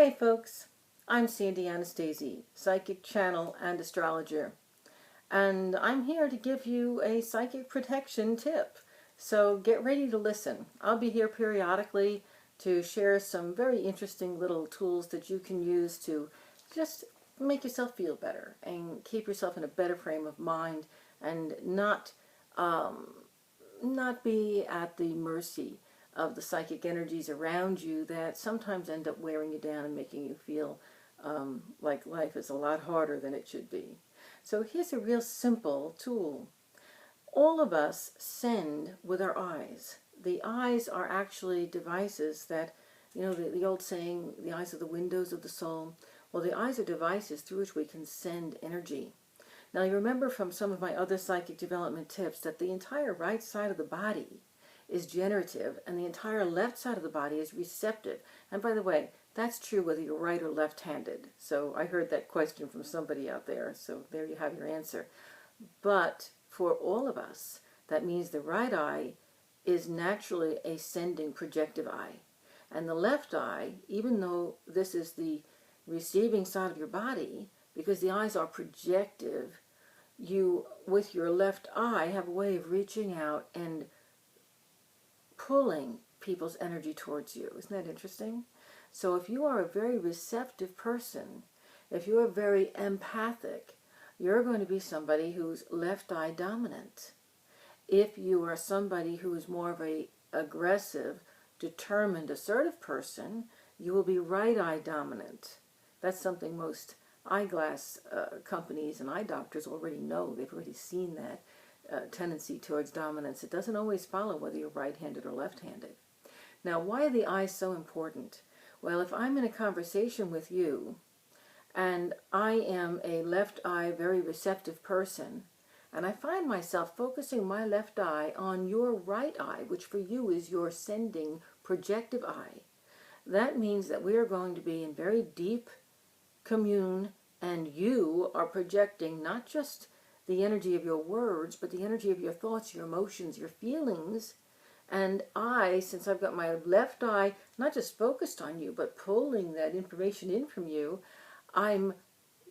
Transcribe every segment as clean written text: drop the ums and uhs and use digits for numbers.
Hey folks, I'm Sandy Anastasi, psychic channel and astrologer, and I'm here to give you a psychic protection tip. So get ready to listen. I'll be here periodically to share some very interesting little tools that you can use to just make yourself feel better and keep yourself in a better frame of mind and not be at the mercy of the psychic energies around you that sometimes end up wearing you down and making you feel like life is a lot harder than it should be. So here's a real simple tool. All of us send with our eyes. The eyes are actually devices that, you know, the old saying, the eyes are the windows of the soul. Well, the eyes are devices through which we can send energy. Now, you remember from some of my other psychic development tips that the entire right side of the body is generative and the entire left side of the body is receptive. And by the way, that's true whether you're right or left-handed. So I heard that question from somebody out there, so there you have your answer. But for all of us, that means the right eye is naturally a sending projective eye. And the left eye, even though this is the receiving side of your body, because the eyes are projective, you, with your left eye, have a way of reaching out and pulling people's energy towards you. Isn't that interesting? So if you are a very receptive person, if you are very empathic, you're going to be somebody who's left eye dominant. If you are somebody who is more of a aggressive, determined, assertive person, you will be right eye dominant. That's something most eyeglass companies and eye doctors already know. They've already seen that tendency towards dominance. It doesn't always follow whether you're right-handed or left-handed. Now, why are the eyes so important? Well, if I'm in a conversation with you and I am a left eye, very receptive person, and I find myself focusing my left eye on your right eye, which for you is your sending projective eye, that means that we are going to be in very deep commune, and you are projecting not just the energy of your words, but the energy of your thoughts, your emotions, your feelings. And I, since I've got my left eye not just focused on you, but pulling that information in from you, I'm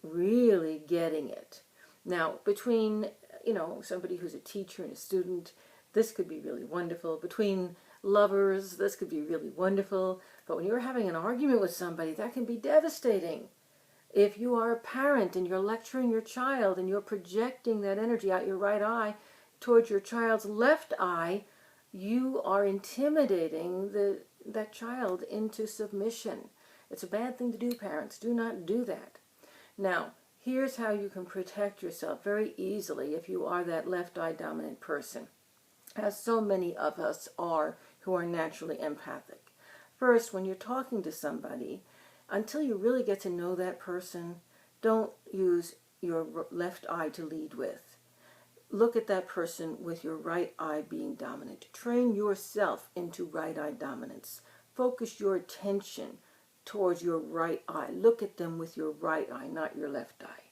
really getting it. Now, between, you know, somebody who's a teacher and a student, this could be really wonderful. Between lovers, this could be really wonderful. But when you're having an argument with somebody, that can be devastating. If you are a parent and you're lecturing your child and you're projecting that energy out your right eye towards your child's left eye, you are intimidating that child into submission. It's a bad thing to do, parents. Do not do that. Now, here's how you can protect yourself very easily if you are that left eye dominant person, as so many of us are who are naturally empathic. First, when you're talking to somebody, until you really get to know that person, don't use your left eye to lead with. Look at that person with your right eye being dominant. Train yourself into right eye dominance. Focus your attention towards your right eye. Look at them with your right eye, not your left eye.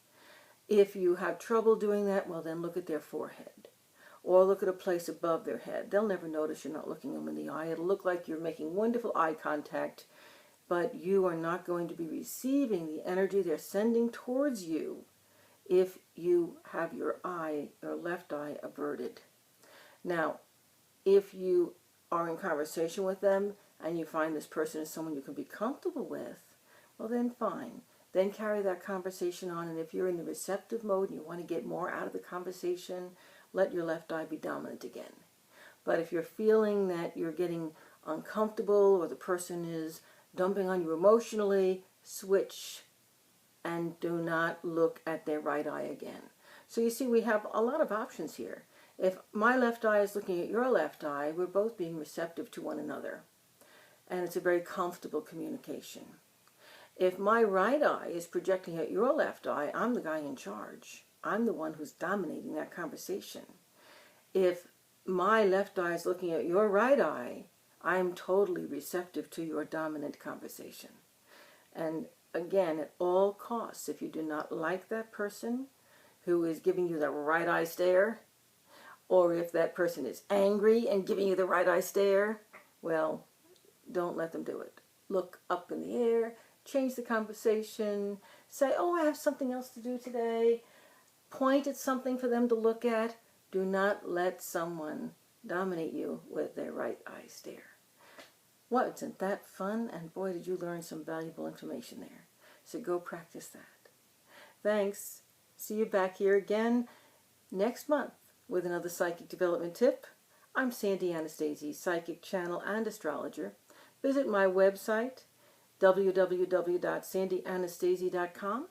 If you have trouble doing that, well then look at their forehead. Or look at a place above their head. They'll never notice you're not looking them in the eye. It'll look like you're making wonderful eye contact, but you are not going to be receiving the energy they're sending towards you if you have your left eye averted. Now, if you are in conversation with them and you find this person is someone you can be comfortable with, well then fine. Then carry that conversation on, and if you're in the receptive mode and you want to get more out of the conversation, let your left eye be dominant again. But if you're feeling that you're getting uncomfortable or the person is dumping on you emotionally, switch and do not look at their right eye again. So you see, we have a lot of options here. If my left eye is looking at your left eye, we're both being receptive to one another. And it's a very comfortable communication. If my right eye is projecting at your left eye, I'm the guy in charge. I'm the one who's dominating that conversation. If my left eye is looking at your right eye, I'm totally receptive to your dominant conversation. And again, at all costs, if you do not like that person who is giving you the right eye stare, or if that person is angry and giving you the right eye stare, well, don't let them do it. Look up in the air, change the conversation, say, oh, I have something else to do today. Point at something for them to look at. Do not let someone dominate you with their right eye stare. Wasn't that fun? And boy, did you learn some valuable information there. So go practice that. Thanks. See you back here again next month with another psychic development tip. I'm Sandy Anastasi, psychic channel and astrologer. Visit my website, www.sandyanastasi.com,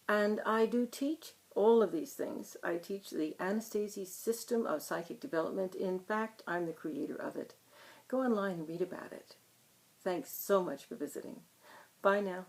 and I do teach all of these things. I teach the Anastasi system of psychic development. In fact, I'm the creator of it. Go online and read about it. Thanks so much for visiting. Bye now.